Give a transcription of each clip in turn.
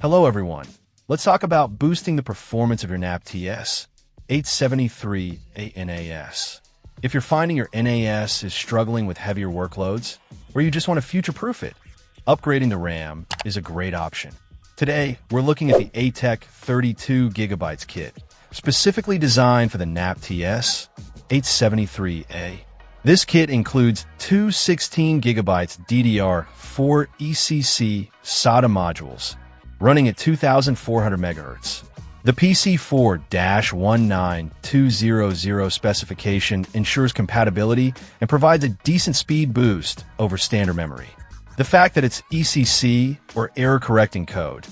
Hello everyone. Let's talk about boosting the performance of your QNAP TS-873A NAS. If you're finding your NAS is struggling with heavier workloads, or you just want to future-proof it, upgrading the RAM is a great option. Today, we're looking at the ATEC 32GB kit, specifically designed for the QNAP TS-873A. This kit includes two 16GB DDR4 ECC SATA modules, running at 2,400 MHz. The PC4-19200 specification ensures compatibility and provides a decent speed boost over standard memory. The fact that it's ECC, or error-correcting code,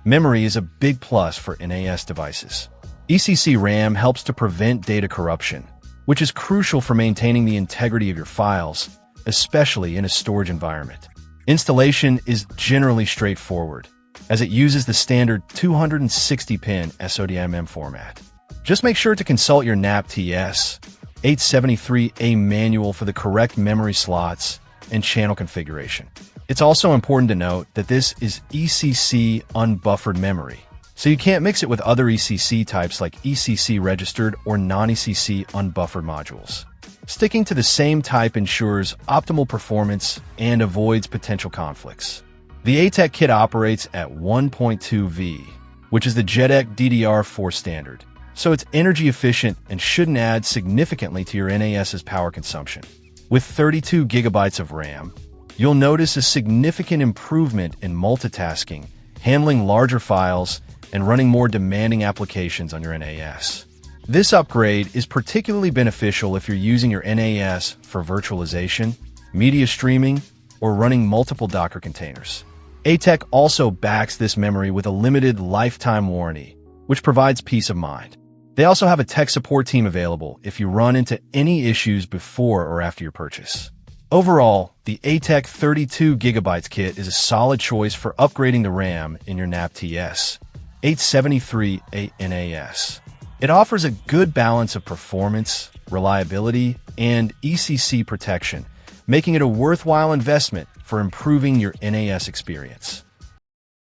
memory is a big plus for NAS devices. ECC RAM helps to prevent data corruption, which is crucial for maintaining the integrity of your files, especially in a storage environment. Installation is generally straightforward, as it uses the standard 260-pin SODIMM format. Just make sure to consult your QNAP TS-873A manual for the correct memory slots and channel configuration. It's also important to note that this is ECC unbuffered memory, so you can't mix it with other ECC types like ECC registered or non-ECC unbuffered modules. Sticking to the same type ensures optimal performance and avoids potential conflicts. The ATEC kit operates at 1.2V, which is the JEDEC DDR4 standard, so it's energy efficient and shouldn't add significantly to your NAS's power consumption. With 32 GB of RAM, you'll notice a significant improvement in multitasking, handling larger files, and running more demanding applications on your NAS. This upgrade is particularly beneficial if you're using your NAS for virtualization, media streaming, or running multiple Docker containers. ATEC also backs this memory with a limited lifetime warranty, which provides peace of mind. They also have a tech support team available if you run into any issues before or after your purchase. Overall, the ATEC 32GB kit is a solid choice for upgrading the RAM in your QNAP TS-873A NAS. It offers a good balance of performance, reliability, and ECC protection, making it a worthwhile investment for improving your NAS experience.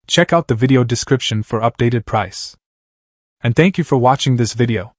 Check out the video description for updated price. And thank you for watching this video.